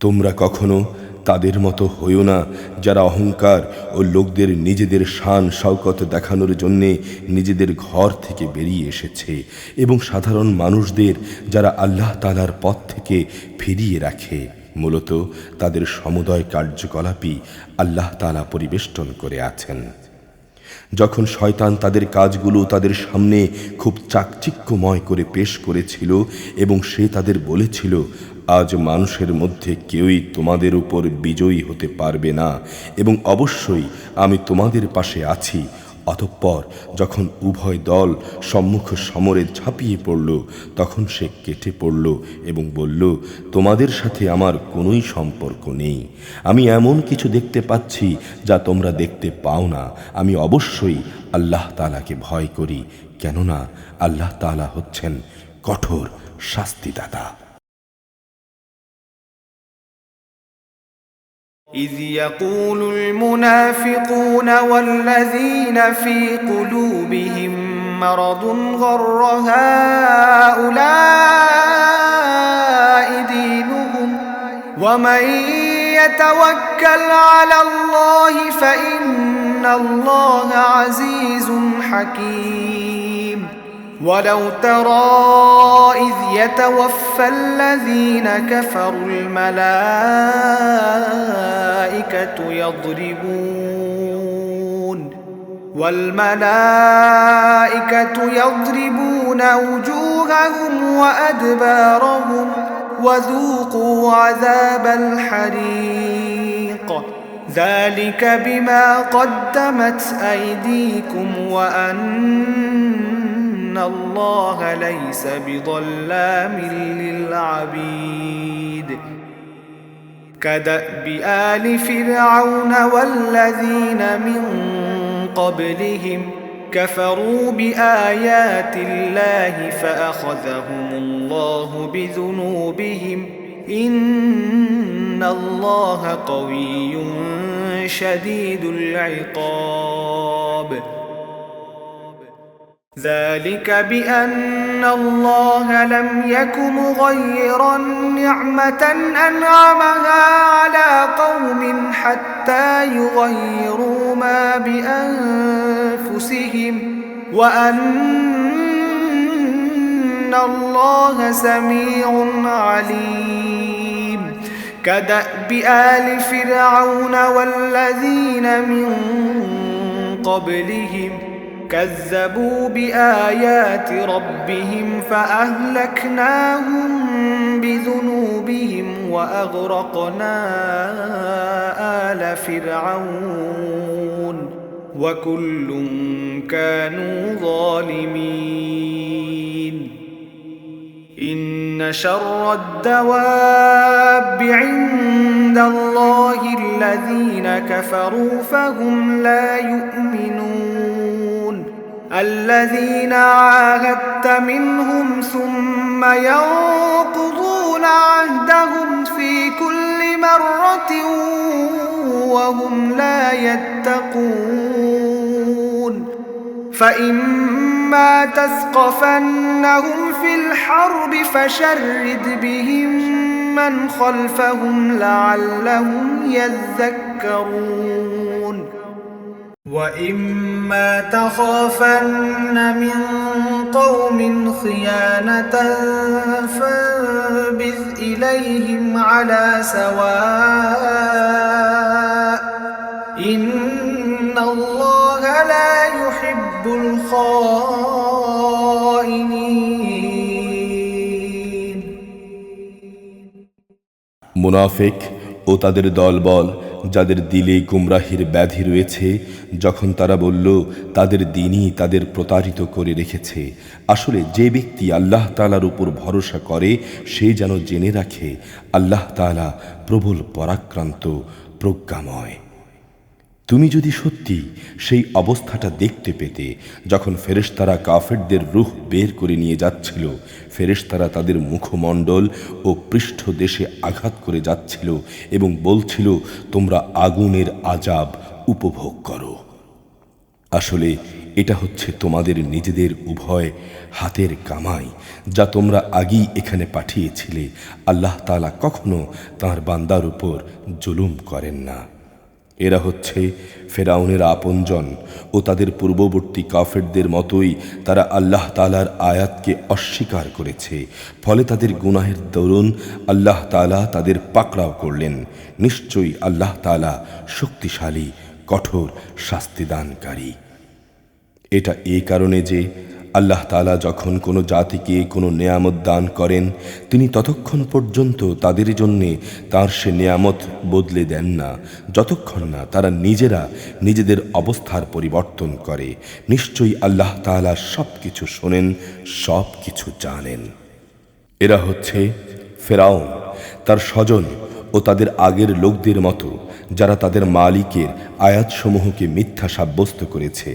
তোমরা কখনো তাদের মতো হইও না যারা অহংকার ও লোকদের নিজেদের শান শওকত দেখানোর জন্যে নিজেদের ঘর থেকে বেরিয়ে এসেছে এবং সাধারণ মানুষদের যারা আল্লাহ তাআলার পথ থেকে ফিরিয়ে রাখে। মূলত তাদের সমুদয় কার্যকলাপই আল্লাহ তাআলা পরিবেষ্টন করে আছেন। যখন শয়তান তাদের কাজগুলো তাদের সামনে খুব চাকচিক্যময় করে পেশ করেছিল এবং সে তাদের বলেছিল, আজ মানুষের মধ্যে কেউই তোমাদের উপর বিজয়ী হতে পারবে না এবং অবশ্যই আমি তোমাদের পাশে আছি। অতঃপর যখন উভয় দল সম্মুখ সমরে ঝাঁপিয়ে পড়ল তখন সে কেটে পড়ল এবং বলল, তোমাদের সাথে আমার কোনোই সম্পর্ক নেই। আমি এমন কিছু দেখতে পাচ্ছি যা তোমরা দেখতে পাও না। আমি অবশ্যই আল্লাহ তাআলাকে ভয় করি, কেননা আল্লাহ তাআলা হচ্ছেন কঠোর শাস্তিদাতা। إذ يقول المنافقون والذين في قلوبهم مرض غر هؤلاء دينهم ومن يتوكل على الله فإن الله عزيز حكيم ولو ترى إذ يتوفى الذين كفروا والملائكة يضربون وجوههم وأدبارهم وذوقوا عذاب الحريق ذلك بما قدمت أيديكم وأن الله ليس بظلام للعبيد كدأب آل فرعون والذين من قبلهم كفروا بآيات الله فأخذهم الله بذنوبهم إن الله قوي شديد العقاب ذلك بأن الله لم يك مغيرا نعمة أنعمها على قوم حتى يغيروا ما بأنفسهم وأن الله سميع عليم كدأب آل فرعون والذين من قبلهم كذبوا بآيات ربهم فأهلكناهم بذنوبهم وأغرقنا آل فرعون وكل كانوا ظالمين إن شر الدواب عند الله الذين كفروا فهم لا يؤمنون الذين عاهدت منهم ثم ينقضون عهدهم في كل مرة وهم لا يتقون فإما تثقفنهم في الحرب فشرد بهم من خلفهم لعلهم يذكرون وإما تخافن من قوم خيانة فانبذ إليهم على سواء إن الله لا يحب الخائنين মুনাফিক ও ও তাদের দলবল যাদের দিলে গুমরাহির ব্যাধি রয়েছে, যখন তারা বলল তাদের দিনই তাদের প্রতারিত করে রেখেছে। আসলে যে ব্যক্তি আল্লাহ তাআলার উপর ভরসা করে সে যেন জেনে রাখে আল্লাহ তাআলা প্রবল পরাক্রান্ত, প্রজ্ঞাময়। তুমি যদি সত্যি সেই অবস্থাটা দেখতে পেতে যখন ফেরেশতারা কাফেরদের রূহ বের করে নিয়ে যাচ্ছিল, ফেরেশতারা তাদের মুখমণ্ডল ও পৃষ্ঠদেশে আঘাত করে যাচ্ছিল এবং বলছিল, তোমরা আগুনের আযাব উপভোগ করো। আসলে এটা হচ্ছে তোমাদের নিজেদের উভয় হাতের কামাই, যা তোমরা আগেই এখানে পাঠিয়েছিলে। আল্লাহ তাআলা কখনো তাঁর বান্দার উপর জুলুম করেন না। এরা হচ্ছে ফেরাউনের আপনজন ও তাদের পূর্ববর্তী কাফেরদের মতোই। তারা আল্লাহ তাআলার আয়াতকে অস্বীকার করেছে, ফলে তাদের গুনাহের দরুন আল্লাহ তাআলা তাদের পাকড়াও করলেন। নিশ্চয়ই আল্লাহ তাআলা শক্তিশালী, কঠোর শাস্তিদানকারী। এটা এই কারণে যে আল্লাহ তাআলা যখন কোনো জাতিকে কোনো নেয়ামত দান করেন, তিনি ততক্ষণ পর্যন্ত তাদের জন্যে তার সে নেয়ামত বদলে দেন না যতক্ষণ না তারা নিজেরা নিজেদের অবস্থার পরিবর্তন করে। নিশ্চয়ই আল্লাহ তাআলা সব কিছু শোনেন, সব কিছু জানেন। এরা হচ্ছে ফেরাউন, তার স্বজন ও তাদের আগের লোকদের মতো, যারা তাদের মালিকের আয়াতসমূহকে মিথ্যা সাব্যস্ত করেছে।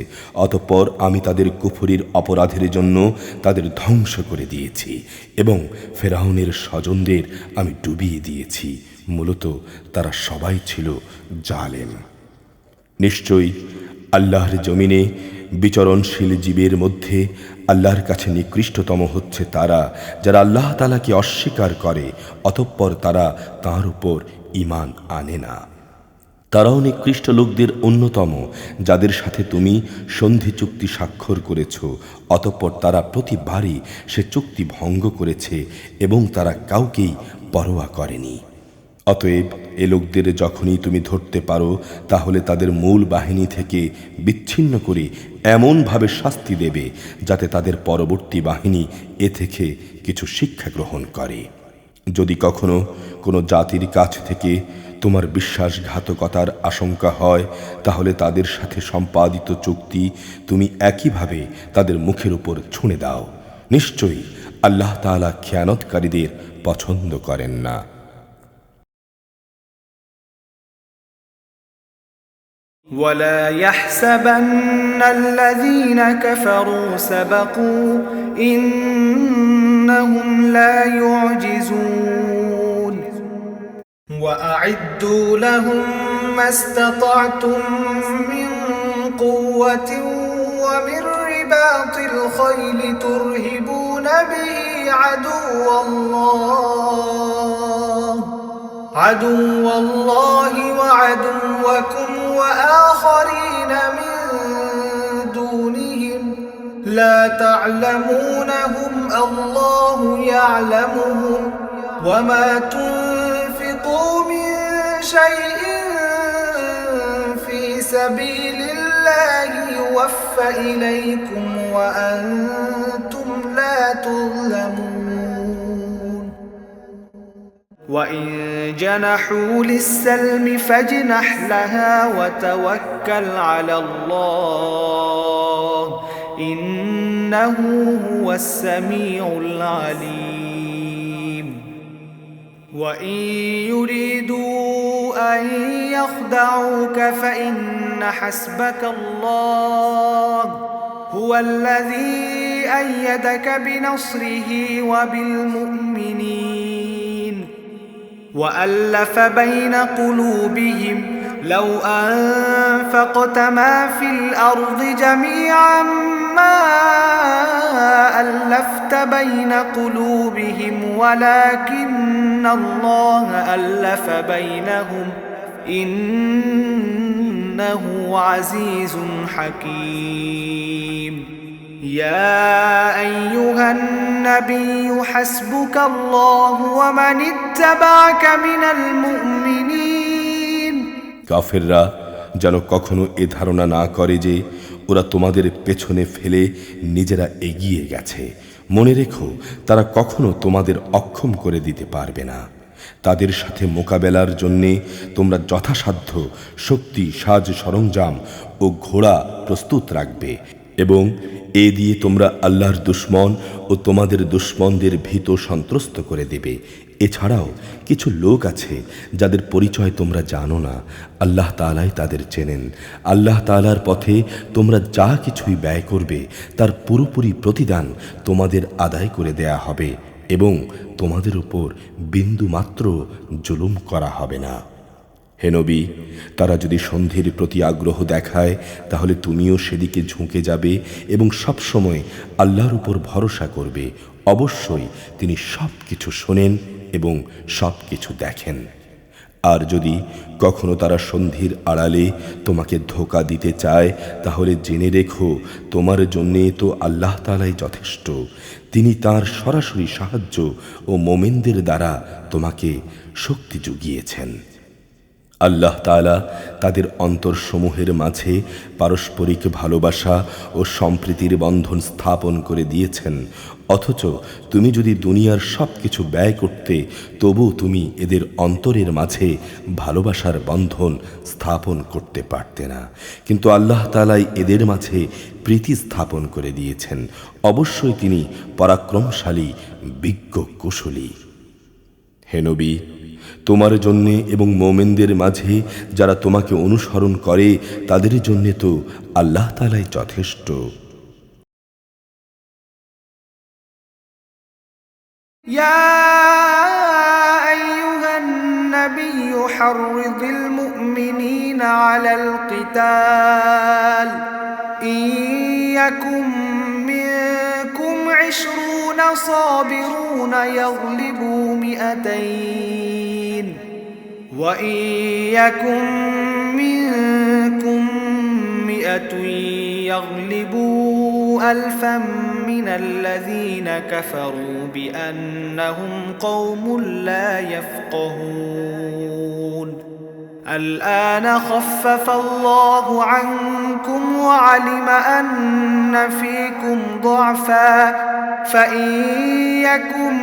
অতঃপর আমি তাদের কুফরির অপরাধের জন্য তাদের ধ্বংস করে দিয়েছি এবং ফেরাউনের স্বজনদের আমি ডুবিয়ে দিয়েছি। মূলত তারা সবাই ছিল জালেম। নিশ্চয়ই আল্লাহর জমিনে বিচরণশীল জীবের মধ্যে আল্লাহর কাছে নিকৃষ্টতম হচ্ছে তারা, যারা আল্লাহ তাআলাকে অস্বীকার করে অতঃপর তারা তাঁর উপর ঈমান আনে না। তারাও নিকৃষ্ট লোকদের অন্যতম, যাদের সাথে তুমি সন্ধি চুক্তি স্বাক্ষর করেছ, অতঃপর তারা প্রতিবারই সে চুক্তি ভঙ্গ করেছে এবং তারা কাউকেই পরোয়া করেনি। অতএব এ লোকদের যখনই তুমি ধরতে পারো, তাহলে তাদের মূল বাহিনী থেকে বিচ্ছিন্ন করে এমনভাবে শাস্তি দেবে যাতে তাদের পরবর্তী বাহিনী এ থেকে কিছু শিক্ষা গ্রহণ করে। যদি কখনো কোনো জাতির কাছ থেকে তোমার বিশ্বাসঘাতকতার আশঙ্কা হয়, তাহলে তাদের সাথে সম্পাদিত চুক্তি তুমি একইভাবে তাদের মুখের উপর ছুঁড়ে দাও। নিশ্চয়ই আল্লাহ তাআলা খেয়ানতকারীদের পছন্দ করেন না। ولا يحسبن الذين كفروا سبقوا إنهم لا يعجزون وأعدوا لهم ما استطعتم من قوة ومن رباط الخيل ترهبون به عدو الله وعدوكم وآخرين من دونهم لا تعلمونهم الله يعلمهم وما تنفقوا من شيء في سبيل الله يوفى إليكم وأنتم لا تظلمون وإن جنحوا للسلم فاجنح لها وتوكل على الله إنه هو السميع العليم وإن يريدوا أن يخدعوك فإن حسبك الله هو الذي أيدك بنصره وبالمؤمنين وألف بين قلوبهم لو أنفقت ما في الأرض جميعا ما ألفت بين قلوبهم ولكن الله ألف بينهم إنه عزيز حكيم يا أيها النبي حسبك الله ومن اتبعك من المؤمنين কাফেররা যেন কখনো এ ধারণা না করে যে ওরা তোমাদের পেছনে ফেলে নিজেরা এগিয়ে গেছে। মনে রেখো, তারা কখনো তোমাদের অক্ষম করে দিতে পারবে না। তাদের সাথে মোকাবেলার জন্যে তোমরা যথাসাধ্য শক্তি, সাজ সরঞ্জাম ও ঘোড়া প্রস্তুত রাখবে এবং এ দিয়ে তোমরা আল্লাহর দুশমন ও তোমাদের দুশমনদের ভীত সন্ত্রস্ত করে দেবে। এছাড়াও কিছু লোক আছে যাদের পরিচয় তোমরা জানো না, আল্লাহ তাআলাই তাদের চেনেন। আল্লাহ তাআলার পথে তোমরা যা কিছুই ব্যয় করবে তার পুরোপুরি প্রতিদান তোমাদের আদায় করে দেয়া হবে এবং তোমাদের উপর বিন্দু মাত্র জুলুম করা হবে না। হে নবী, তারা যদি সন্ধির প্রতি আগ্রহ দেখায় তাহলে তুমিও সেদিকে ঝুঁকে যাবে এবং সব সময় আল্লাহর উপর ভরসা করবে। অবশ্যই তিনি সব কিছু শোনেন এবং সব কিছু দেখেন। আর যদি কখনো তারা সন্ধির আড়ালে তোমাকে ধোঁকা দিতে চায় তাহলে জেনে রেখো, তোমার জন্যে তো আল্লাহ তাআলাই যথেষ্ট। তিনি তার সরাসরি সাহায্য ও মোমেনদের দ্বারা তোমাকে শক্তি জুগিয়েছেন। আল্লাহ তাআলা তাদের অন্তরসমূহের মাঝে পারস্পরিক ভালোবাসা ও সম্প্রীতির বন্ধন স্থাপন করে দিয়েছেন। অথচ তুমি যদি দুনিয়ার সব কিছু ব্যয় করতে, তবু তুমি এদের অন্তরের মাঝে ভালোবাসার বন্ধন স্থাপন করতে পারতে না। কিন্তু আল্লাহ তাআলাই এদের মাঝে প্রীতি স্থাপন করে দিয়েছেন। অবশ্যই তিনি পরাক্রমশালী, বিজ্ঞ, কুশলী। হে নবী, তোমার জন্যে এবং মোমেনদের মাঝে যারা তোমাকে অনুসরণ করে তাদের জন্যে তো আল্লাহ তাআলাই যথেষ্ট। يا أيها النبي حرض المؤمنين على القتال إن يكن منكم 20 صابرون يغلبوا 200 وإن يكن منكم 100 يغلبوا 1000 من الذين كفروا بأنهم قوم لا يفقهون الآن خفف الله عنكم وعلم أن فيكم ضعفا فإن يكن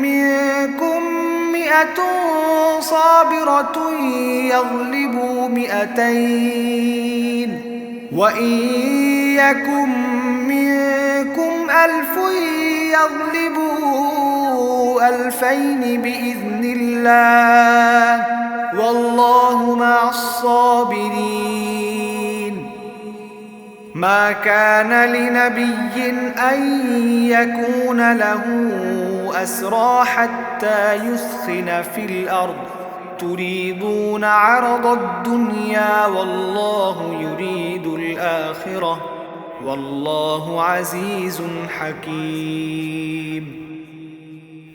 منكم 100 صابرة يغلبوا 200 وإن يكن منكم 1000 يغلبوا 2000 بإذن الله والله مع الصابرين ما كان لنبي أن يكون له أسرى حتى يثخن في الأرض تريدون عرض الدنيا والله يريد الآخرة والله عزيز حكيم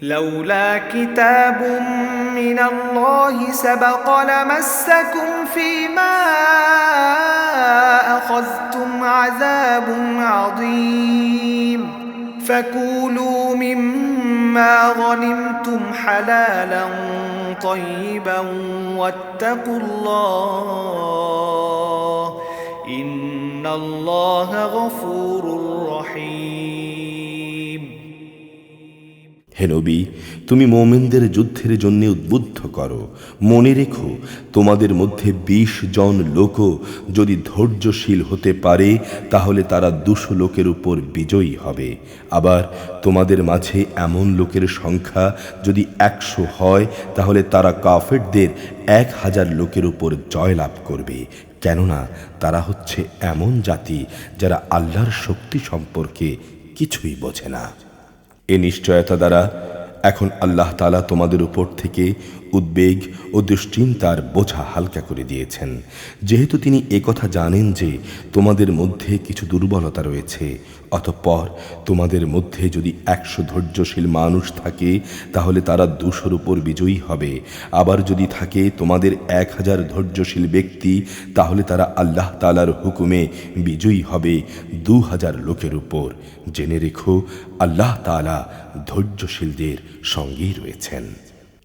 لولا كتاب من الله سبق لمسكم فيما أخذتم عذاب عظيم فكلوا مما غنمتم حلالا طيبا واتقوا الله إن الله غفور رحيم হে নবী, তুমি মোমেনদের যুদ্ধের জন্য উদ্বুদ্ধ করো। মনে রেখো, তোমাদের মধ্যে 20 জন লোকও যদি ধৈর্যশীল হতে পারে তাহলে তারা 200 লোকের উপর বিজয়ী হবে। আবার তোমাদের মাঝে এমন লোকের সংখ্যা যদি 100 হয় তাহলে তারা কাফেরদের 1000 লোকের উপর জয়লাভ করবে। কেননা তারা হচ্ছে এমন জাতি যারা আল্লাহর শক্তি সম্পর্কে কিছুই বোঝে না। এ নিশ্চয়তা দ্বারা এখন আল্লাহ তাআলা তোমাদের উপর থেকে উদ্বেগ ও দুশ্চিন্তার বোঝা হালকা করে দিয়েছেন। যেহেতু তিনি একথা জানেন যে তোমাদের মধ্যে কিছু দুর্বলতা রয়েছে, অতঃপর তোমাদের মধ্যে যদি 100 ধৈর্যশীল মানুষ থাকে তাহলে তারা 200-র উপর বিজয়ী হবে। আবার যদি থাকে তোমাদের 1000 ধৈর্যশীল ব্যক্তি তাহলে তারা আল্লাহ তাআলার হুকুমে বিজয়ী হবে 2000 লোকের উপর। জেনে রেখো, আল্লাহ তাআলা ধৈর্যশীলদের সঙ্গেই রয়েছেন।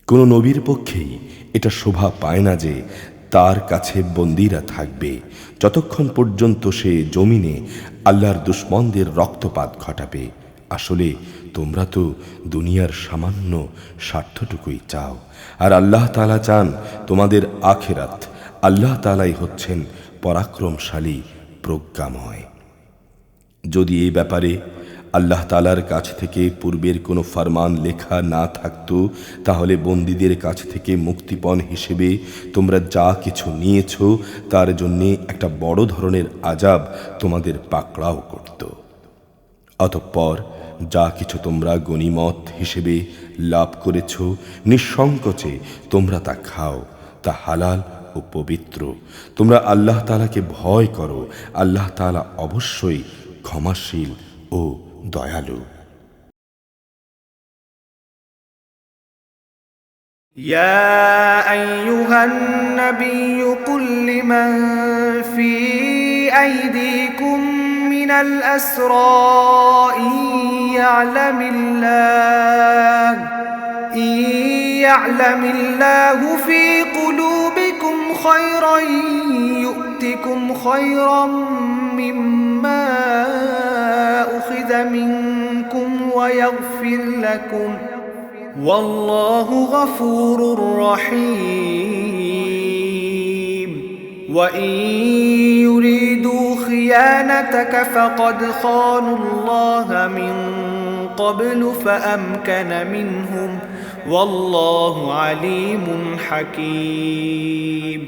কোনো নবীর পক্ষেই এটা শোভা পায় না যে তার কাছে বন্দীরা থাকবে যতক্ষণ পর্যন্ত সে জমিনে আল্লাহর দুশমনদের রক্তপাত ঘটাবে। আসলে তোমরা তো দুনিয়ার সামান্য স্বার্থটুকুই চাও, আর আল্লাহ তাআলা চান তোমাদের আখিরাত। আল্লাহ তাআলাই হচ্ছেন পরাক্রমশালী, প্রজ্ঞাময়। যদি এই ব্যাপারে আল্লাহ তাআলার কাছ থেকে পূর্বের কোনো ফরমান লেখা না থাকতো, তাহলে বন্দীদের কাছ থেকে মুক্তিপণ হিসেবে তোমরা যা কিছু নিয়েছ তার জন্যে একটা বড় ধরনের আযাব তোমাদের পাকড়াও করত। অতঃপর যা কিছু তোমরা গনিমত হিসেবে লাভ করেছ, নিঃসংকোচে তোমরা তা খাও, তা হালাল ও পবিত্র। তোমরা আল্লাহ তাআলাকে ভয় করো, আল্লাহ তাআলা অবশ্যই ক্ষমাশীল ও দয়ালু। يا أيها النبي قل لمن في أيديكم من الأسرى إن يعلم الله في قلوبكم خيرا يؤتكم خيرا مما أخذ منكم ويغفر لكم والله غفور رحيم وإن يريدوا خيانتك فقد خانوا الله من قبل فأمكن منهم والله عليم حكيم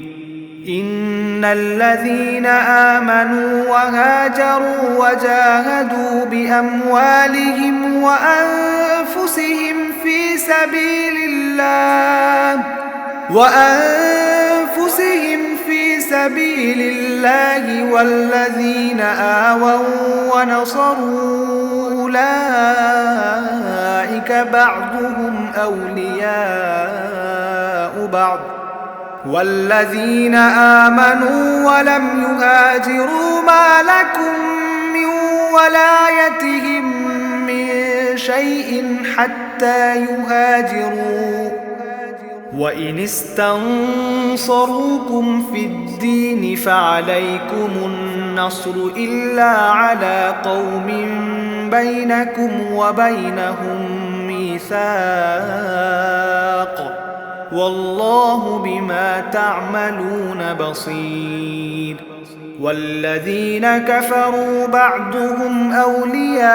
إن الذين آمنوا وهاجروا وجاهدوا بأموالهم وأنفسهم في سبيل الله والذين آووا ونصروا أولئك بعضهم أولياء بعض والذين آمنوا ولم يهاجروا ما لكم من ولايتهم من شيء حتى يهاجروا وإن استنصروكم في الدين فعليكم النصر إلا على قوم بينكم وبينهم ميثاق والله بما تعملون بصير والذين كفروا بعضهم أولياء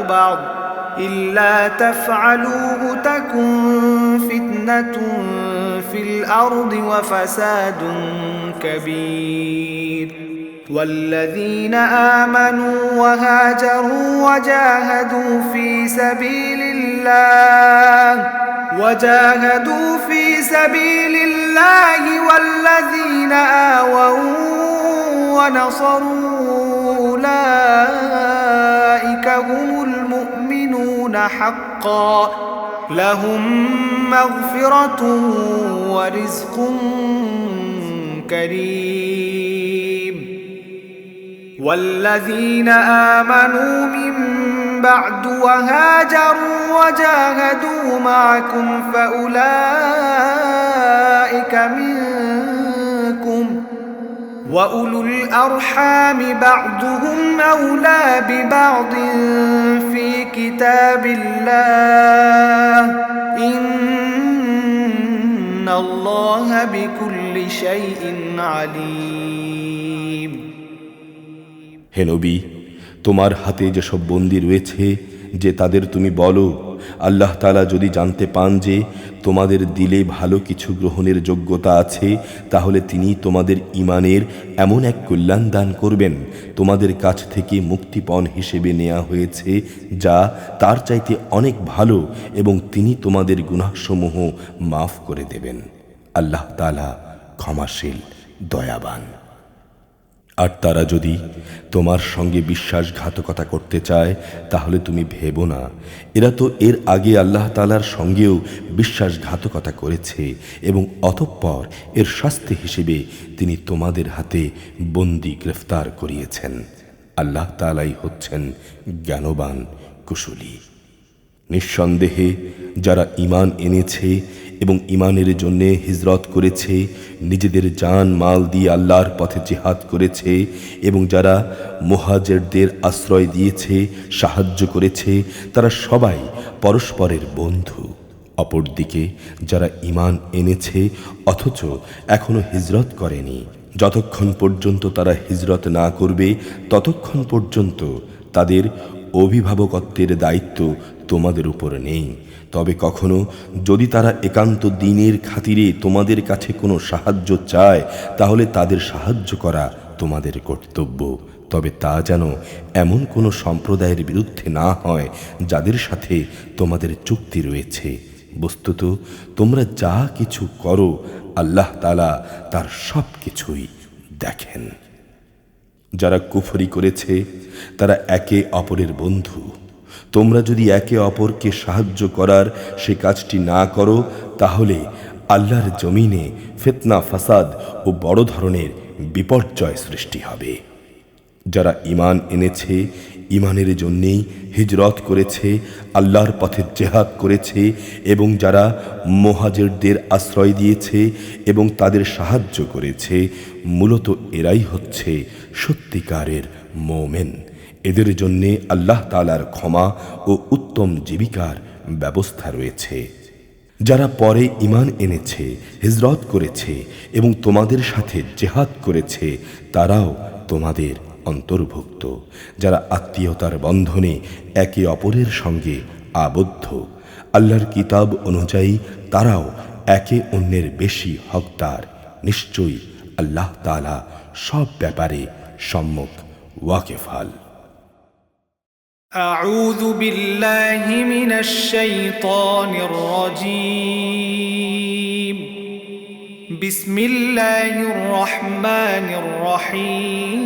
بعض إلا تفعلوه تكن فتنة في الأرض وفساد كبير والذين آمنوا وهاجروا وجاهدوا في سبيل الله والذين آووا ونصروا أولئك هم المؤمنون حقا لهم مغفرة ورزق كريم والذين آمنوا من بعد وهاجروا وجاهدوا معكم فأولئك منكم وأولو الأرحام بعضهم أولى ببعض في كتاب الله إن الله بكل شيء عليم হে নবী, তোমার হাতে যেসব বন্দী রয়েছে, যে তাদের তুমি বলো, আল্লাহ তাআলা যদি জানতে পান যে তোমাদের দিলে ভালো কিছু গ্রহণের যোগ্যতা আছে, তাহলে তিনি তোমাদের ঈমানের এমন এক কল্যাণ দান করবেন তোমাদের কাছ থেকে মুক্তিপণ হিসেবে নেওয়া হয়েছে, যা তার চাইতে অনেক ভালো, এবং তিনি তোমাদের গুনাহসমূহ মাফ করে দেবেন। আল্লাহ তাআলা ক্ষমাশীল, দয়াবান। আর তারা যদি তোমার সঙ্গে বিশ্বাসঘাতকতা করতে চায়, তাহলে তুমি ভেবো না, এরা তো এর আগে আল্লাহ তাআলার সঙ্গেও বিশ্বাসঘাতকতা করেছে, এবং অতঃপর এর শাস্তি হিসেবে তিনি তোমাদের হাতে বন্দী গ্রেফতার করিয়েছেন। আল্লাহ তাআলাই হচ্ছেন জ্ঞানবান, কুশলী। নিঃসন্দেহে যারা ঈমান এনেছে এবং ঈমানের জন্যে হিজরত করেছে, নিজেদের জান মাল দিয়ে আল্লাহর পথে জিহাদ করেছে এবং যারা মুহাজিরদের আশ্রয় দিয়েছে, সাহায্য করেছে, তারা সবাই পরস্পরের বন্ধু। অপরদিকে যারা ঈমান এনেছে অথচ এখনো হিজরত করেনি, যতক্ষণ পর্যন্ত তারা হিজরত না করবে ততক্ষণ পর্যন্ত তাদের অভিভাবকত্বের দায়িত্ব তোমাদের উপর নেই। তবে কখনো যদি তারা একান্ত দ্বীনের খাতিরে তোমাদের কাছে কোনো সাহায্য চায়, তাহলে তাদের সাহায্য করা তোমাদের কর্তব্য। তবে তা যেন এমন কোনো সম্প্রদায়ের বিরুদ্ধে না হয় যাদের সাথে তোমাদের চুক্তি রয়েছে। বস্তুত তোমরা যা কিছু করো আল্লাহ তাআলা তার সব কিছুই দেখেন। যারা কুফরি করেছে তারা একে অপরের বন্ধু। তোমরা যদি একে অপরকে সাহায্য করার সে কাজটি না করো, তাহলে আল্লাহর জমিনে ফিতনা, ফাসাদ ও বড় ধরনের বিপর্যয় সৃষ্টি হবে। যারা ঈমান এনেছে, ঈমানের জন্যেই হিজরত করেছে, আল্লাহর পথে জিহাদ করেছে এবং যারা মুহাজিরদের আশ্রয় দিয়েছে এবং তাদের সাহায্য করেছে, মূলত এরাই হচ্ছে সত্যিকারের মুমিন। এদের জন্যে আল্লাহ তাআলার ক্ষমা ও উত্তম জীবিকার ব্যবস্থা রয়েছে। যারা পরে ঈমান এনেছে, হিজরত করেছে এবং তোমাদের সাথে জিহাদ করেছে, তারাও তোমাদের অন্তর্ভুক্ত। যারা আত্মীয়তার বন্ধনে একে অপরের সঙ্গে আবদ্ধ, আল্লাহর কিতাব অনুযায়ী তারাও একে অন্যের বেশি হকদার। নিশ্চয়ই আল্লাহ তাআলা সব ব্যাপারে সম্যক ওয়াকিফাল। أعوذ بالله من الشيطان الرجيم. بسم الله الرحمن الرحيم.